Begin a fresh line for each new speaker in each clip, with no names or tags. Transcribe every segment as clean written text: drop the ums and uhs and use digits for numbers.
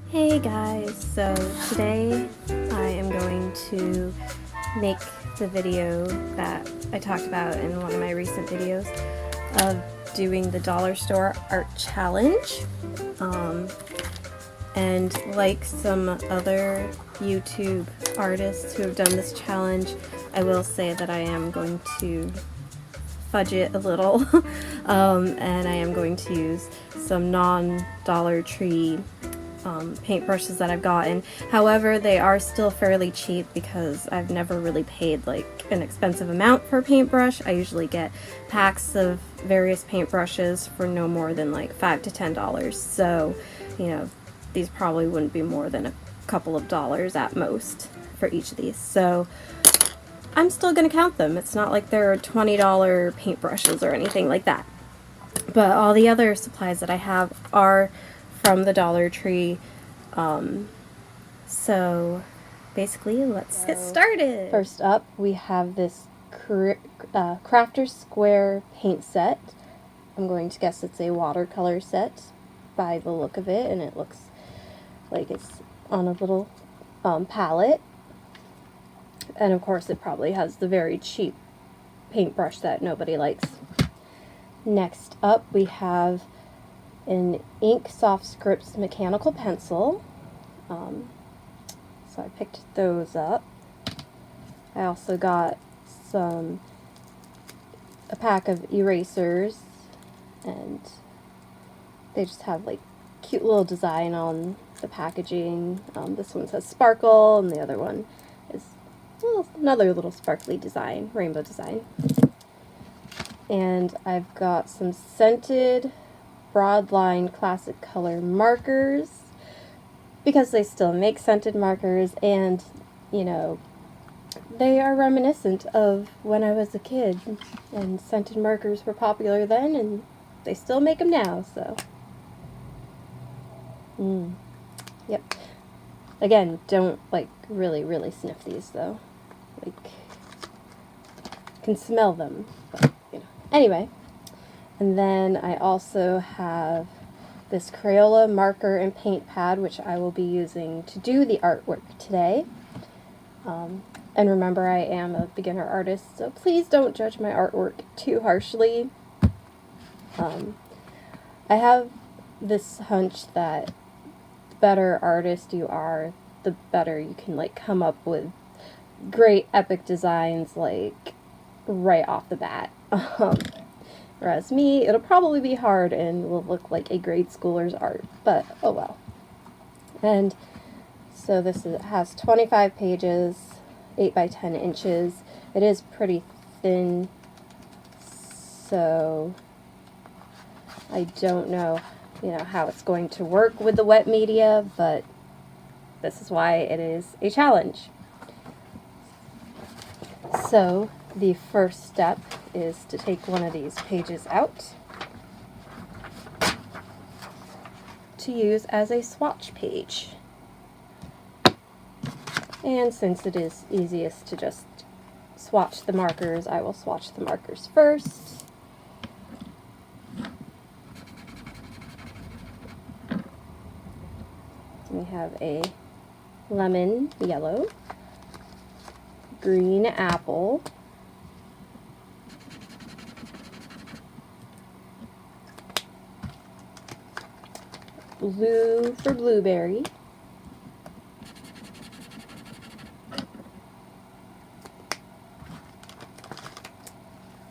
Hey guys, so today I am going to make the video that I talked about in one of my recent videos of doing the dollar store art challenge. And like some other YouTube artists who have done this challenge, I will say that I am going to fudge it a little and I am going to use some non-Dollar Tree paintbrushes that I've gotten. However, they are still fairly cheap because I've never really paid like an expensive amount for a paintbrush. I usually get packs of various paintbrushes for no more than like $5 to $10. So, you know, these probably wouldn't be more than a couple of dollars at most for each of these. So I'm still gonna count them. It's not like they're $20 paintbrushes or anything like that. But all the other supplies that I have are from the Dollar Tree. So basically, let's get started.
First up, we have this Crafter Square paint set. I'm going to guess it's a watercolor set by the look of it, and it looks like it's on a little palette. And of course, it probably has the very cheap paintbrush that nobody likes. Next up, we have an Ink Soft Scripts mechanical pencil. So I picked those up. I also got a pack of erasers, and they just have like cute little design on the packaging. This one says sparkle, and the other one is another little sparkly design, rainbow design. And I've got some scented Broadline Classic Color markers, because they still make scented markers, and you know, they are reminiscent of when I was a kid, and scented markers were popular then, and they still make them now, so. Yep. Again, don't like really sniff these though. Like, can smell them, but you know. Anyway, and then I also have this Crayola marker and paint pad, which I will be using to do the artwork today. And remember, I am a beginner artist, so please don't judge my artwork too harshly. I have this hunch that the better artist you are, the better you can like come up with great epic designs like right off the bat. Whereas me, it'll probably be hard and will look like a grade schooler's art, but oh well. And so this has 25 pages, 8 by 10 inches. It is pretty thin, so I don't know, how it's going to work with the wet media, but this is why it is a challenge. So the first step is to take one of these pages out to use as a swatch page. And since it is easiest to just swatch the markers, I will swatch the markers first. We have a lemon yellow, green apple, blue for blueberry,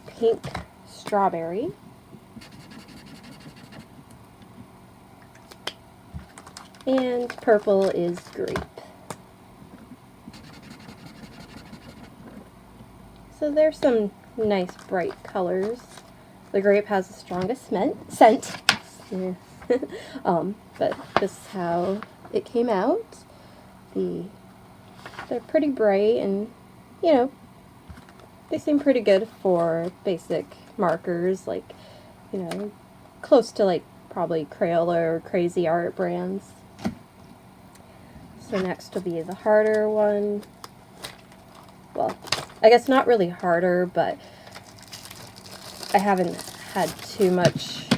pink strawberry, and purple is grape. So there's some nice bright colors. The grape has the strongest scent. Yeah. But this is how it came out. They're pretty bright, and they seem pretty good for basic markers, like close to like probably Crayola or Crazy Art brands. So next will be the harder one. Well, I guess not really harder, but I haven't had too much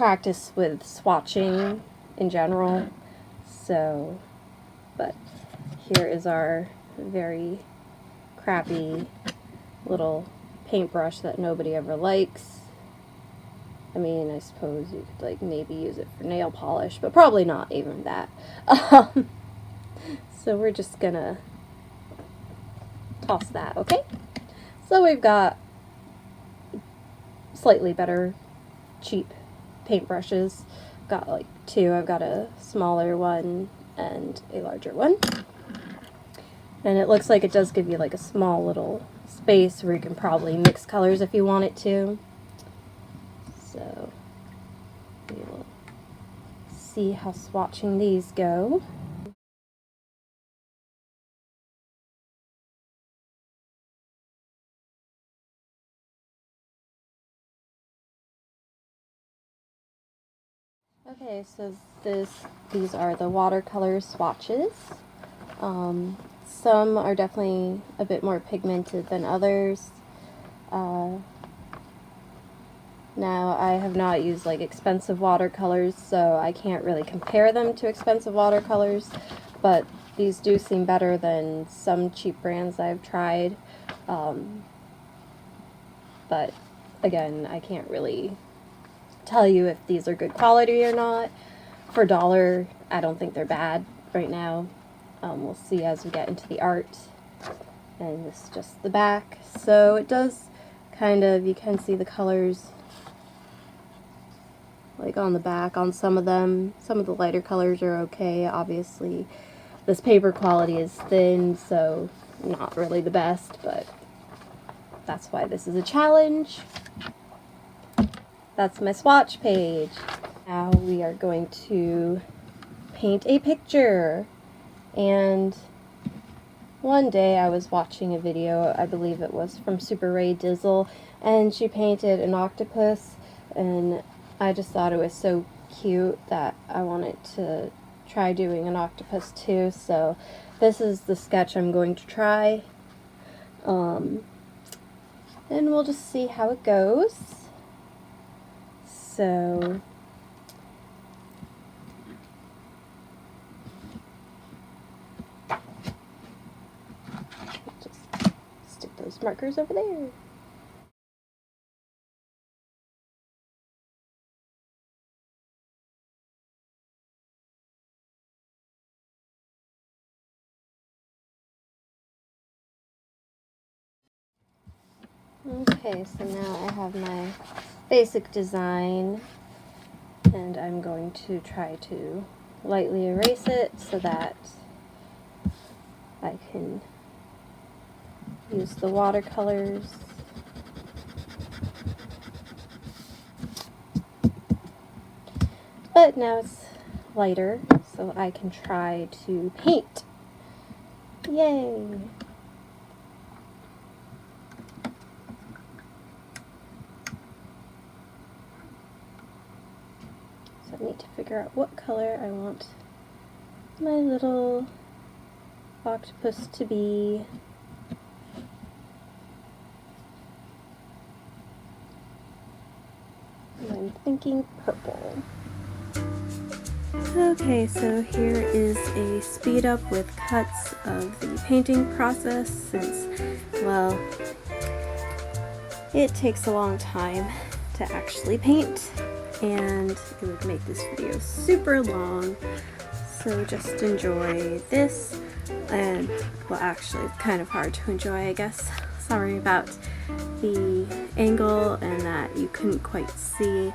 practice with swatching in general. So, but here is our very crappy little paintbrush that nobody ever likes. I mean, I suppose you could like maybe use it for nail polish, but probably not even that. So we're just gonna toss that, okay? So we've got slightly better cheap paintbrushes. Got like two. I've got a smaller one and a larger one. And it looks like it does give you like a small little space where you can probably mix colors if you want it to. So we will see how swatching these go. Okay, so these are the watercolor swatches. Some are definitely a bit more pigmented than others. Now, I have not used like expensive watercolors, so I can't really compare them to expensive watercolors, but these do seem better than some cheap brands I've tried. But again, I can't really tell you if these are good quality or not. For $1, I don't think they're bad right now. We'll see as we get into the art. And this is just the back. So it does kind of, you can see the colors like on the back on some of them. Some of the lighter colors are okay. Obviously, this paper quality is thin, so not really the best, but that's why this is a challenge. That's my swatch page. Now we are going to paint a picture. And one day I was watching a video, I believe it was from Super Ray Dizzle, and she painted an octopus, and I just thought it was so cute that I wanted to try doing an octopus too. So this is the sketch I'm going to try. And we'll just see how it goes. So just stick those markers over there. Okay, so now I have my basic design, and I'm going to try to lightly erase it so that I can use the watercolors. But now it's lighter, so I can try to paint. Yay! So I need to figure out what color I want my little octopus to be. And I'm thinking purple.
Okay, so here is a speed up with cuts of the painting process since, well, it takes a long time to actually paint and it would make this video super long. So just enjoy this, and well, actually it's kind of hard to enjoy, I guess. Sorry about the angle and that you couldn't quite see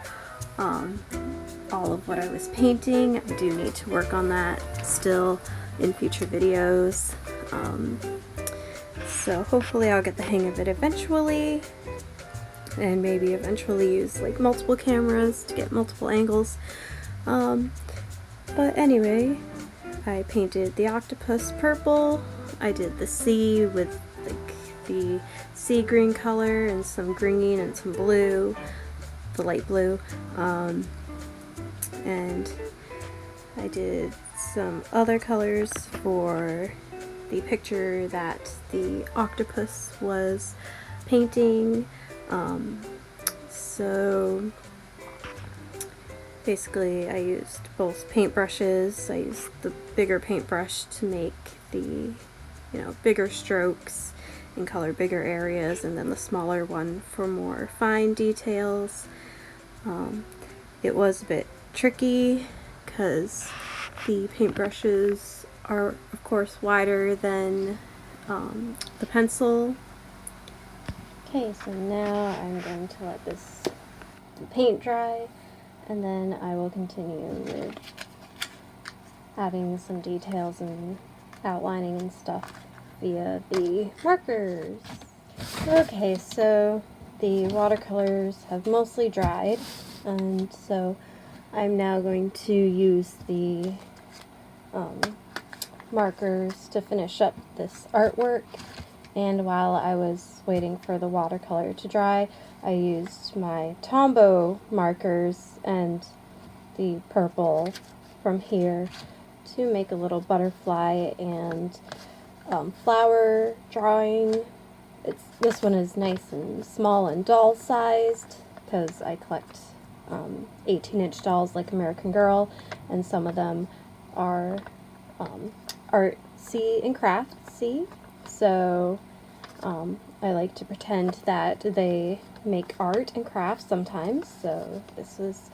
all of what I was painting. I do need to work on that still in future videos. So hopefully I'll get the hang of it eventually, and maybe eventually use like multiple cameras to get multiple angles. But anyway, I painted the octopus purple. I did the sea with like the sea green color and some green and some blue, the light blue. And I did some other colors for the picture that the octopus was painting. So basically I used both paintbrushes. I used the bigger paintbrush to make the, bigger strokes and color bigger areas, and then the smaller one for more fine details. It was a bit tricky because the paintbrushes are of course wider than the pencil.
Okay, so now I'm going to let this paint dry, and then I will continue with adding some details and outlining and stuff via the markers. Okay, so the watercolors have mostly dried, and so I'm now going to use the markers to finish up this artwork. And while I was waiting for the watercolor to dry, I used my Tombow markers and the purple from here to make a little butterfly and flower drawing. This one is nice and small and doll sized because I collect 18-inch dolls like American Girl, and some of them are artsy and craftsy. So I like to pretend that they make art and crafts sometimes. So this is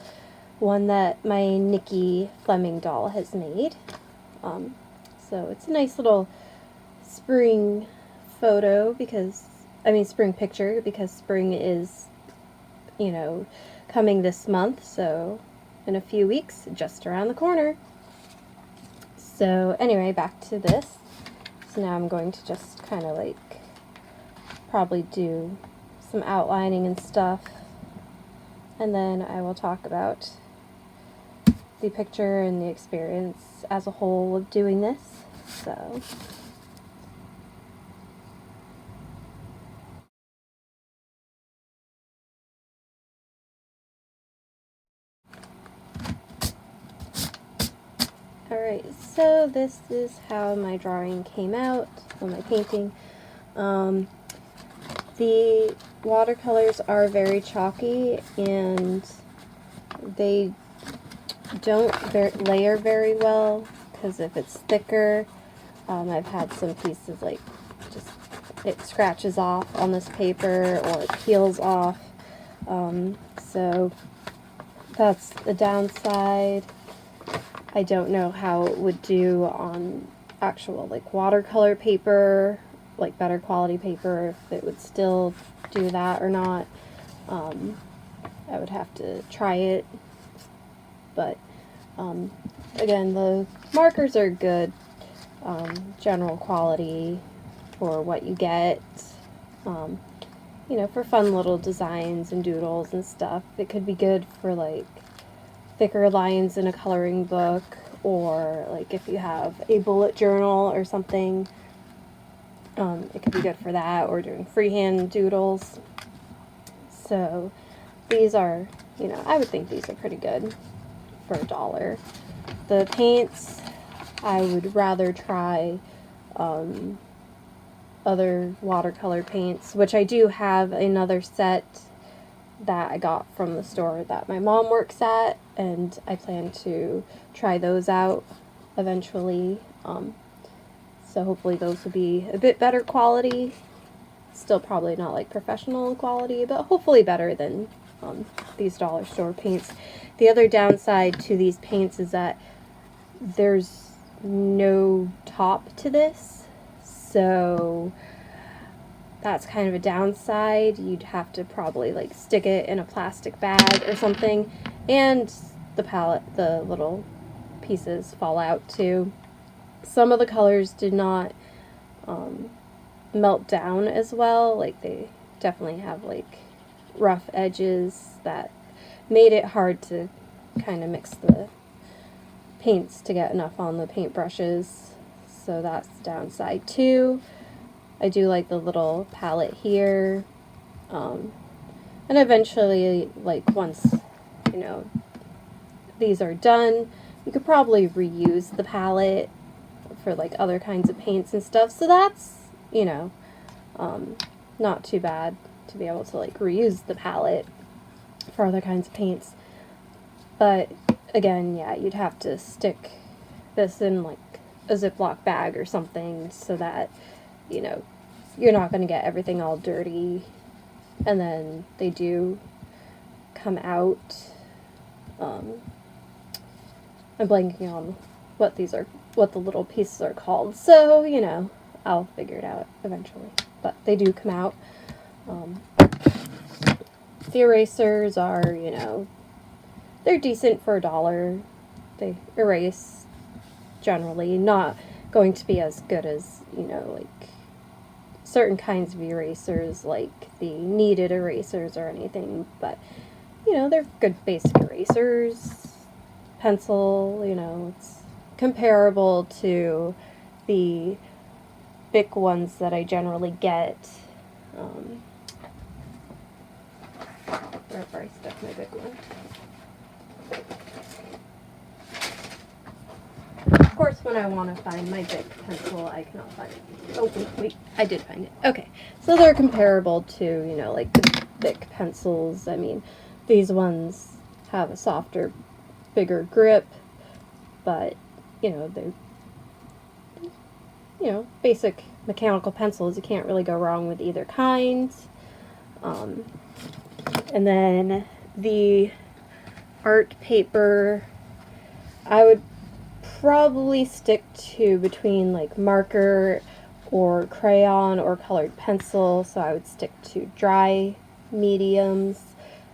one that my Nikki Fleming doll has made. So it's a nice little spring photo spring picture, because spring is, coming this month. So in a few weeks, just around the corner. So anyway, back to this. So now I'm going to just kind of like probably do some outlining and stuff, and then I will talk about the picture and the experience as a whole of doing this. So alright, so this is how my drawing came out, or my painting. The watercolors are very chalky, and they don't layer very well, because if it's thicker, I've had some pieces like just it scratches off on this paper or it peels off. So that's the downside. I don't know how it would do on actual like watercolor paper, like better quality paper, if it would still do that or not. I would have to try it, but again, the markers are good general quality for what you get. For fun little designs and doodles and stuff. It could be good for like thicker lines in a coloring book, or like if you have a bullet journal or something, it could be good for that, or doing freehand doodles. So these are, I would think these are pretty good for $1. The paints, I would rather try other watercolor paints, which I do have another set that I got from the store that my mom works at, and I plan to try those out eventually. So hopefully those will be a bit better quality. Still probably not like professional quality, but hopefully better than these dollar store paints. The other downside to these paints is that there's no top to this, so that's kind of a downside. You'd have to probably like stick it in a plastic bag or something, and the palette, the little pieces fall out too. Some of the colors did not melt down as well. Like they definitely have like rough edges that made it hard to kind of mix the paints to get enough on the paintbrushes. So that's the downside too. I do like the little palette here. And eventually, like once, these are done, you could probably reuse the palette for like other kinds of paints and stuff. So that's, not too bad to be able to like reuse the palette for other kinds of paints. But again, yeah, you'd have to stick this in like a Ziploc bag or something so that, you know, you're not going to get everything all dirty. And then they do come out. I'm blanking on what the little pieces are called. So, you know, I'll figure it out eventually. But they do come out. The erasers are, you know, they're decent for $1. They erase generally, not going to be as good as, you know, like certain kinds of erasers, like the kneaded erasers or anything, but, you know, they're good basic erasers. Pencil, you know, it's comparable to the Bic ones that I generally get. Wherever I stuck my Bic one. Of course, when I want to find my Bic pencil, I cannot find it. Oh, wait, I did find it. Okay, so they're comparable to, you know, like the Bic pencils. I mean, these ones have a softer, bigger grip, but, you know, they're, you know, basic mechanical pencils. You can't really go wrong with either kind. And then the art paper, I would probably stick to between like marker or crayon or colored pencil, so I would stick to dry mediums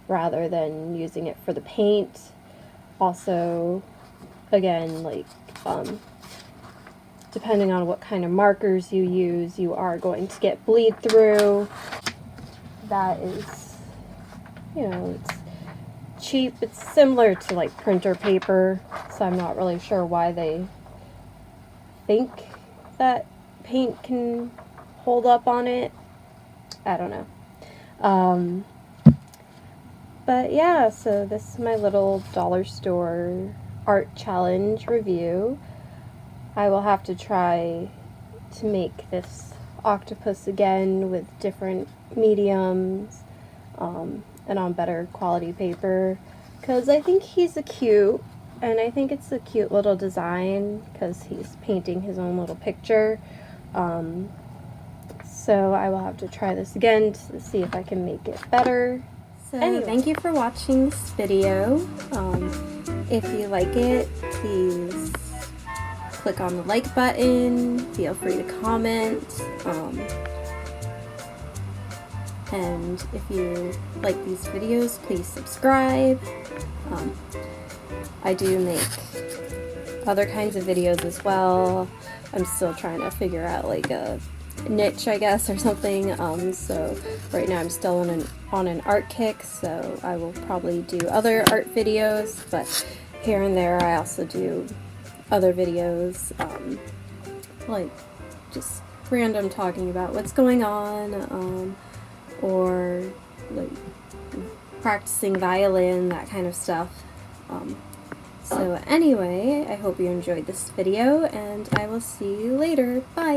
rather than using it for the paint. Also, again, like depending on what kind of markers you use, you are going to get bleed through. That is, you know, it's cheap. It's similar to like printer paper, so I'm not really sure why they think that paint can hold up on it. I don't know. But yeah, so this is my little dollar store art challenge review. I will have to try to make this octopus again with different mediums and on better quality paper, because I think he's cute, and I think it's a cute little design because he's painting his own little picture. So I will have to try this again to see if I can make it better.
So
Anyway.
thank you for watching this video. If you like it, please click on the like button, feel free to comment, and if you like these videos, please subscribe. I do make other kinds of videos as well. I'm still trying to figure out like a niche, I guess, or something. So right now I'm still on an art kick, so I will probably do other art videos, but here and there I also do other videos, like just random talking about what's going on, or like practicing violin, that kind of stuff. So anyway, I hope you enjoyed this video, and I will see you later. Bye!